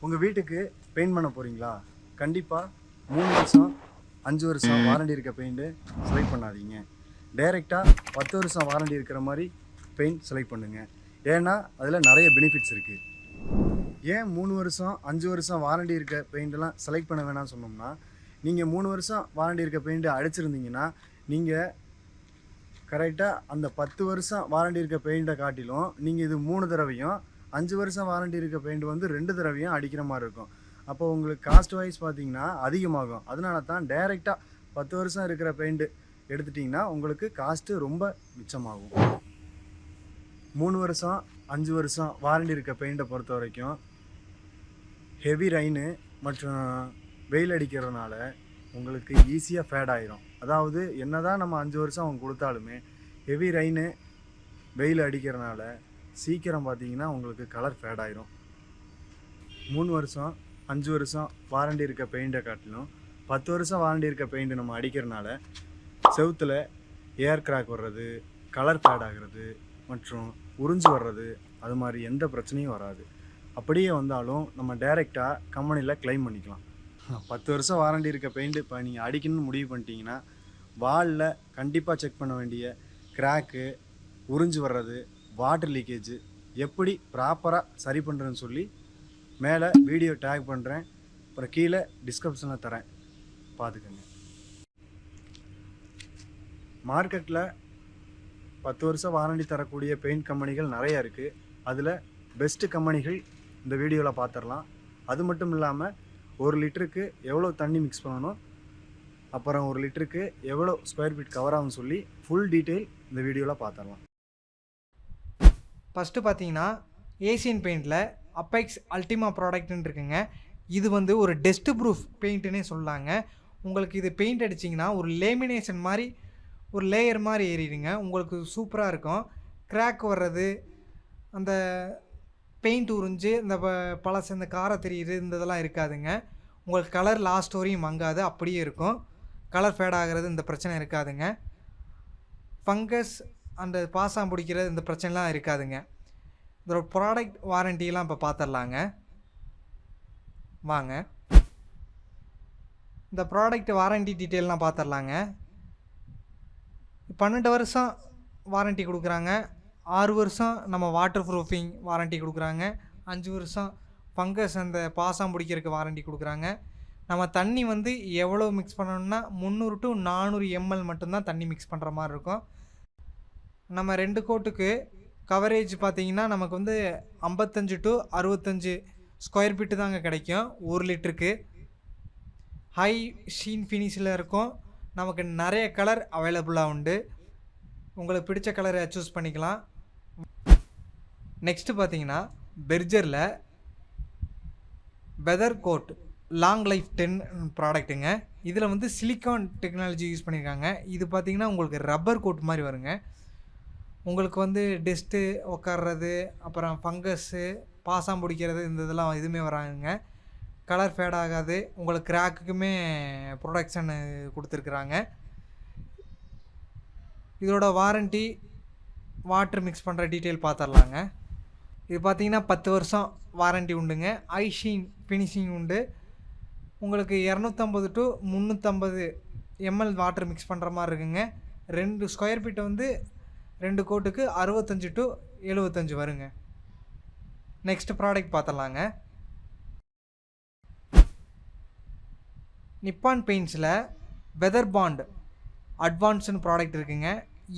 உங்கள் வீட்டுக்கு பெயிண்ட் பண்ண போகிறீங்களா? கண்டிப்பாக 3 வருஷம் 5 வருஷம் வாரண்டி இருக்க பெயிண்ட்டு செலக்ட் பண்ணாதீங்க. டைரெக்டாக 10 வருஷம் வாரண்டி இருக்கிற மாதிரி பெயிண்ட் செலக்ட் பண்ணுங்கள். ஏன்னா அதில் நிறைய பெனிஃபிட்ஸ் இருக்குது. ஏன் 3 வருஷம் 5 வருஷம் வாரண்டி இருக்க பெயிண்டெல்லாம் செலக்ட் பண்ண வேணாம்னு சொன்னோம்னா, நீங்கள் 3 வருஷம் வாரண்டி இருக்க பெயிண்ட்டு அடிச்சிருந்தீங்கன்னா நீங்கள் கரெக்டாக அந்த 10 வருஷம் வாரண்டி இருக்க பெயிண்ட்டை காட்டிலும் நீங்கள் இது 3 தடவையும் 5 வருஷம் வாரண்டி இருக்க பெயிண்ட் வந்து 2 தடவையும் அடிக்கிற மாதிரி இருக்கும். அப்போ உங்களுக்கு காஸ்ட் வைஸ் பார்த்தீங்கன்னா அதிகமாகும். அதனால தான் டைரெக்டாக 10 வருஷம் இருக்கிற பெயிண்ட்டு எடுத்துட்டிங்கன்னா உங்களுக்கு காஸ்ட்டு ரொம்ப மிச்சமாகும். 3 வருஷம் 5 வருஷம் வாரண்டி இருக்க பெயிண்ட்டை பொறுத்த வரைக்கும் ஹெவி ரெயின் மற்றும் வெயில் அடிக்கிறதுனால உங்களுக்கு ஈஸியாக ஃபேட் ஆயிரும். அதாவது என்ன தான் நம்ம 5 வருஷம் அவங்க கொடுத்தாலுமே ஹெவி ரெயின் வெயில் அடிக்கிறதுனால சீக்கிரம் பார்த்தீங்கன்னா உங்களுக்கு கலர் ஃபேட் ஆயிரும். 3 வருஷம் 5 வருஷம் வாரண்டி இருக்க பெயிண்ட்டை காட்டிலும் 10 வருஷம் வாரண்டி இருக்க பெயிண்ட்டு நம்ம அடிக்கிறதுனால செவுத்தில் ஏர் கிராக் வர்றது, கலர் ஃபேட் ஆகிறது மற்றும் உறிஞ்சு வர்றது அது மாதிரி எந்த பிரச்சனையும் வராது. அப்படியே வந்தாலும் நம்ம டைரெக்டாக கம்பெனியில் கிளைம் பண்ணிக்கலாம். 10 வருஷம் வாரண்டி இருக்க பெயிண்ட் இப்போ நீங்கள் அடிக்கணும்னு முடிவு பண்ணிட்டீங்கன்னா வாலில் கண்டிப்பாக செக் பண்ண வேண்டிய கிராக்கு, உறிஞ்சு வர்றது, வாட்டர் லீக்கேஜ் எப்படி ப்ராப்பராக சரி பண்ணுறேன்னு சொல்லி மேலே வீடியோ டேக் பண்ணுறேன். அப்புறம் கீழே டிஸ்கிரிப்ஷனில் தரேன், பார்த்துக்கோங்க. மார்க்கெட்டில் 10 வருஷம் வாரண்டி தரக்கூடிய பெயிண்ட் கம்பெனிகள் நிறையா இருக்குது. அதில் பெஸ்ட்டு கம்பெனிகள் இந்த வீடியோவில் பார்த்துடலாம். அது மட்டும் இல்லாமல் 1 லிட்டருக்கு எவ்வளோ தண்ணி மிக்ஸ் பண்ணணும், அப்புறம் 1 லிட்டருக்கு எவ்வளோ ஸ்கொயர் ஃபீட் கவர் ஆகும்னு சொல்லி ஃபுல் டீட்டெயில் இந்த வீடியோவில் பார்த்துடலாம். ஃபஸ்ட்டு பார்த்தீங்கன்னா ஏசியன் பெயிண்டில் அப்பெக்ஸ் அல்டிமா ப்ராடக்ட்னு இருக்குங்க. இது வந்து ஒரு டஸ்ட் ப்ரூஃப் பெயிண்ட்டுன்னே சொல்லலாங்க. உங்களுக்கு இது பெயிண்ட் அடிச்சிங்கன்னா ஒரு லேமினேஷன் மாதிரி ஒரு லேயர் மாதிரி ஏறிடுங்க. உங்களுக்கு சூப்பராக இருக்கும். கிராக் வர்றது, அந்த பெயிண்ட் உறிஞ்சு இந்த பழசு இந்த காரை தெரியுது இந்த இதெல்லாம் இருக்காதுங்க. உங்களுக்கு கலர் லாஸ்ட் வரையும் மங்காது, அப்படியே இருக்கும். கலர் ஃபேட் ஆகிறது இந்த பிரச்சனை இருக்காதுங்க. ஃபங்கஸ் அந்த பாசாம் பிடிக்கிறது இந்த பிரச்சனைலாம் இருக்காதுங்க. இதோட ப்ராடக்ட் வாரண்டியெலாம் இப்போ பார்த்துடலாங்க வாங்க. இந்த ப்ராடக்ட் வாரண்டி டீட்டெயிலெலாம் பார்த்துடலாங்க. 12 வருஷம் வாரண்டி கொடுக்குறாங்க. 6 வருஷம் நம்ம வாட்டர் ப்ரூஃபிங் வாரண்டி கொடுக்குறாங்க. 5 வருஷம் ஃபங்கஸ் அந்த பாசம் பிடிக்கிறதுக்கு வாரண்டி கொடுக்குறாங்க. நம்ம தண்ணி வந்து எவ்வளோ மிக்ஸ் பண்ணணும்னா 300 to 400 ml மட்டும்தான் தண்ணி மிக்ஸ் பண்ணுற மாதிரி இருக்கும். நம்ம 2 கோட்டுக்கு கவரேஜ் பார்த்திங்கன்னா நமக்கு வந்து 55 to 65 ஸ்கொயர் ஃபீட்டு தாங்க கிடைக்கும் 1 லிட்டருக்கு. ஹை ஷீன் ஃபினிஷில் இருக்கும். நமக்கு நிறைய கலர் அவைலபிளாக உண்டு. உங்களுக்கு பிடிச்ச கலரை சூஸ் பண்ணிக்கலாம். நெக்ஸ்ட்டு பார்த்தீங்கன்னா பெர்ஜரில் வெதர் கோட் லாங் லைஃப் 10 ப்ராடக்ட்டுங்க. இதில் வந்து சிலிக்கான் டெக்னாலஜி யூஸ் பண்ணியிருக்காங்க. இது பார்த்திங்கன்னா உங்களுக்கு ரப்பர் கோட் மாதிரி வருங்க. உங்களுக்கு வந்து டஸ்ட்டு உக்காடுறது, அப்புறம் ஃபங்கஸ்ஸு, பாசாம் பிடிக்கிறது இந்த இதெல்லாம் எதுவுமே வராதுங்க. கலர் ஃபேட் ஆகாது. உங்களுக்கு கிராக்குக்குமே ப்ரொடக்ஷன் கொடுத்துருக்குறாங்க. இதோட வாரண்டி வாட்டர் மிக்ஸ் பண்ணுற டீட்டெயில் பார்த்துடலாங்க. இது பார்த்திங்கன்னா 10 வருஷம் வாரண்டி உண்டுங்க. ஐஷீன் ஃபினிஷிங் உண்டு. உங்களுக்கு 250 to 350 ml வாட்டர் மிக்ஸ் பண்ணுற மாதிரி இருக்குங்க. 2 ஸ்கொயர் ஃபீட்டை வந்து 2 கோட்டுக்கு 65 to 75 வருங்க. நெக்ஸ்ட் ப்ராடக்ட் பார்த்துடலாங்க. நிப்பான் பெயிண்ட்ஸில் வெதர் பாண்ட் அட்வான்ஸ்னு ப்ராடக்ட் இருக்குங்க.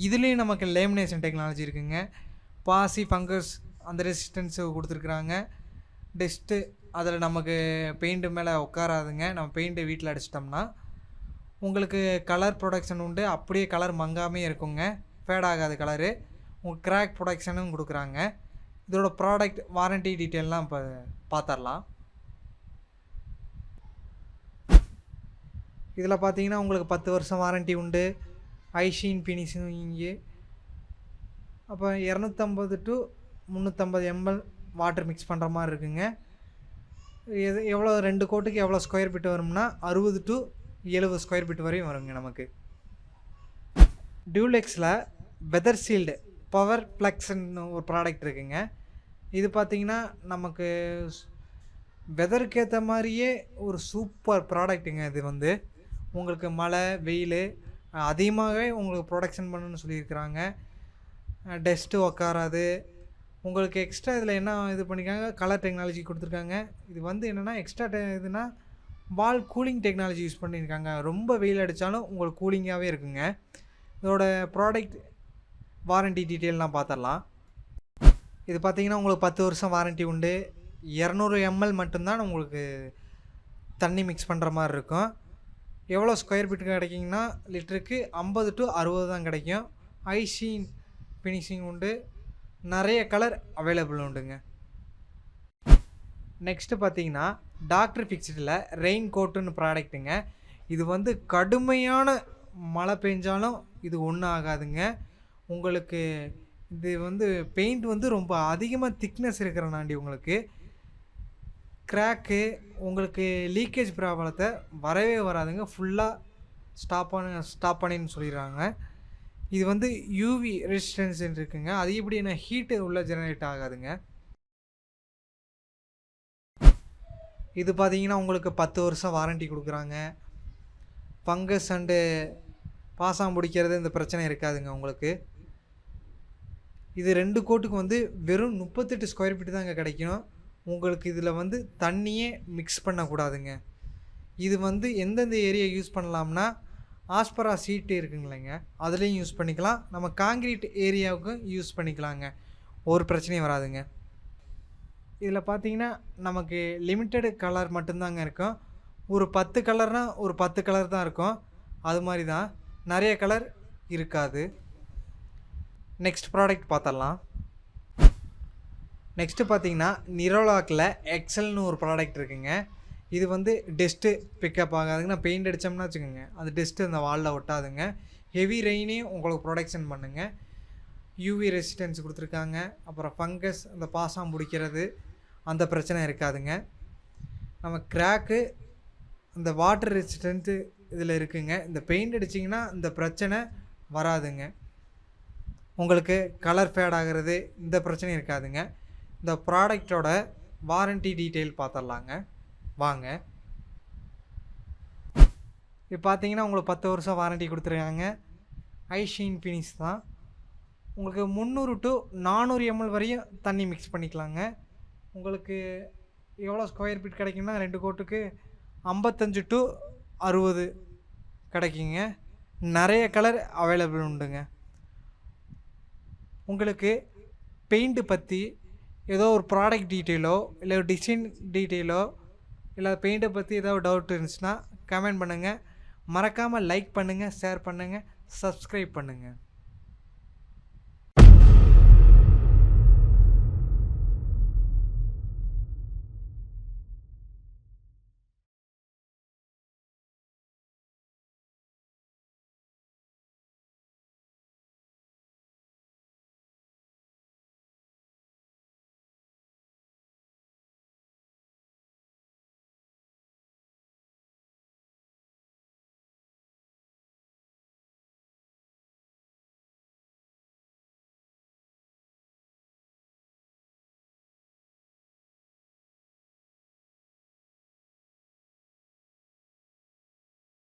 இதுலேயும் நமக்கு லேமினேஷன் டெக்னாலஜி இருக்குங்க. பாசி, ஃபங்கஸ் அந்த ரெசிஸ்டன்ஸு கொடுத்துருக்குறாங்க. டஸ்ட்டு அதில் நமக்கு பெயிண்ட்டு மேலே உட்காராதுங்க. நம்ம பெயிண்ட்டு வீட்டில் அடிச்சிட்டோம்னா உங்களுக்கு கலர் ப்ரொடக்ஷன் உண்டு. அப்படியே கலர் மங்காமே இருக்குங்க, ஃபேட் ஆகாது கலரு. உங்களுக்கு கிராக் ப்ரொடக்ஷனும் கொடுக்குறாங்க. இதோட ப்ராடக்ட் வாரண்டி டீட்டெயிலெலாம் இப்போ பார்த்துடலாம். இதில் பார்த்தீங்கன்னா உங்களுக்கு 10 வருஷம் வாரண்டி உண்டு. ஐஷீன் ஃபினிஷிங்கு. அப்போ 250 to 350 ml வாட்டர் மிக்ஸ் பண்ணுற மாதிரி இருக்குங்க. எவ்வளோ 2 கோட்டுக்கு எவ்வளோ ஸ்கொயர் ஃபீட் வரும்னா 60 to 70 ஸ்கொயர் ஃபீட் வரையும் வருங்க நமக்கு. டியூலெக்ஸில் வெதர் ஷீல்டு பவர் ஃப்ளக்ஸ்ன்னு ஒரு ப்ராடக்ட் இருக்குங்க. இது பார்த்திங்கன்னா நமக்கு வெதருக்கு ஏற்ற மாதிரியே ஒரு சூப்பர் ப்ராடக்ட்டுங்க. இது வந்து உங்களுக்கு மழை வெயில் அதிகமாகவே உங்களுக்கு ப்ரொடக்ஷன் பண்ணணும்னு சொல்லியிருக்கிறாங்க. டஸ்ட்டு உக்காராது. உங்களுக்கு எக்ஸ்ட்ரா இதில் என்ன இது பண்ணியிருக்காங்க, கலர் டெக்னாலஜி கொடுத்துருக்காங்க. இது வந்து என்னென்னா எக்ஸ்ட்ரா இதுனா வால் கூலிங் டெக்னாலஜி யூஸ் பண்ணியிருக்காங்க. ரொம்ப வெயில் அடித்தாலும் உங்களுக்கு கூலிங்காகவே இருக்குங்க. இதோட ப்ராடக்ட் வாரண்டி டீட்டெயில்லாம் பார்த்துடலாம். இது பார்த்தீங்கன்னா உங்களுக்கு 10 வருஷம் வாரண்டி உண்டு. 200 ml மட்டும்தான் உங்களுக்கு தண்ணி மிக்ஸ் பண்ணுற மாதிரி இருக்கும். எவ்வளோ ஸ்கொயர் ஃபீட் கிடைக்குங்கன்னா லிட்டருக்கு 50 to 60 தான் கிடைக்கும். ஐஷீன் ஃபினிஷிங் உண்டு. நிறைய கலர் அவைலபிள் உண்டுங்க. நெக்ஸ்ட்டு பார்த்தீங்கன்னா டாக்டர் ஃபிக்ஸ்டில் ரெயின் கோட்டுன்னு ப்ராடக்ட்டுங்க. இது வந்து கடுமையான மழை பெஞ்சாலும் இது ஒன்றும் ஆகாதுங்க. உங்களுக்கு இது வந்து பெயிண்ட் வந்து ரொம்ப அதிகமாக திக்னஸ் இருக்கிறனாண்டி உங்களுக்கு கிராக்கு உங்களுக்கு லீக்கேஜ் ப்ராப்ளத்தை வரவே வராதுங்க. ஃபுல்லாக ஸ்டாப் பண்ணின்னு சொல்லிடுறாங்க. இது வந்து யூவி ரெசிஸ்டன்ஸ் இருக்குங்க. அதிகப்படியான ஹீட்டு உள்ள ஜெனரேட் ஆகாதுங்க. இது பார்த்தீங்கன்னா உங்களுக்கு 10 வருஷம் வாரண்டி கொடுக்குறாங்க. ஃபங்கஸ் அண்டு பாசாம் பிடிக்கிறது இந்த பிரச்சனை இருக்காதுங்க உங்களுக்கு. இது 2 கோட்டுக்கு வந்து வெறும் 38 ஸ்கொயர் ஃபீட் தாங்க கிடைக்கும். உங்களுக்கு இதில் வந்து தண்ணியே மிக்ஸ் பண்ணக்கூடாதுங்க. இது வந்து எந்தெந்த ஏரியா யூஸ் பண்ணலாம்னா ஆஸ்பரா சீட்டு இருக்குங்களேங்க, அதுலேயும் யூஸ் பண்ணிக்கலாம். நம்ம காங்கிரீட் ஏரியாவுக்கும் யூஸ் பண்ணிக்கலாங்க. ஒரு பிரச்சனையும் வராதுங்க. இதில் பார்த்தீங்கன்னா நமக்கு லிமிட்டெடு கலர் மட்டும்தாங்க இருக்கும். ஒரு 10 கலர்னால் ஒரு 10 கலர் தான் இருக்கும். அது மாதிரி தான், நிறைய கலர் இருக்காது. நெக்ஸ்ட் ப்ராடக்ட் பார்த்துடலாம். நெக்ஸ்ட்டு பார்த்தீங்கன்னா நிரோலாக்கில் எக்ஸல்னு ஒரு ப்ராடக்ட் இருக்குங்க. இது வந்து டஸ்ட்டு பிக்கப் ஆகாதுங்க. பெயிண்ட் அடித்தோம்னா வச்சுக்கோங்க, அது டஸ்ட்டு அந்த வாலில் ஒட்டாதுங்க. ஹெவி ரெயினையும் உங்களுக்கு ப்ரொடக்ஷன் பண்ணுங்க. யூவி ரெசிஸ்டன்ஸ் கொடுத்துருக்காங்க. அப்புறம் ஃபங்கஸ் அந்த பாசாம் பிடிக்கிறது அந்த பிரச்சனை இருக்காதுங்க. நம்ம கிராக்கு அந்த வாட்டர் ரெசிஸ்டன்ட்டு இதில் இருக்குங்க. இந்த பெயிண்ட் அடிச்சிங்கன்னா இந்த பிரச்சனை வராதுங்க. உங்களுக்கு கலர் ஃபேட் ஆகிறது இந்த பிரச்சனையும் இருக்காதுங்க. இந்த ப்ராடக்டோட வாரண்டி டீட்டெயில் பார்த்துடலாங்க வாங்க. இப்போ பார்த்தீங்கன்னா உங்களுக்கு 10 வருஷம் வாரண்டி கொடுத்துருக்காங்க. ஐஷீன் ஃபினிஷ் தான். உங்களுக்கு 300 to 400 ml வரையும் தண்ணி மிக்ஸ் பண்ணிக்கலாங்க. உங்களுக்கு எவ்வளோ ஸ்கொயர் ஃபீட் கிடைக்குன்னா 2 கோட்டுக்கு 55 to 60 கிடைக்குங்க. நிறைய கலர் அவைலபிள் உண்டுங்க. உங்களுக்கு பெயிண்ட்டு பற்றி ஏதோ ஒரு ப்ராடக்ட் டீட்டெயிலோ இல்லை ஒரு டிசைன் டீட்டெயிலோ இல்லை பெயிண்ட்டை பற்றி ஏதாவது டவுட் இருந்துச்சுன்னா கமெண்ட் பண்ணுங்கள். மறக்காமல் லைக் பண்ணுங்கள், ஷேர் பண்ணுங்கள், சப்ஸ்கிரைப் பண்ணுங்கள்.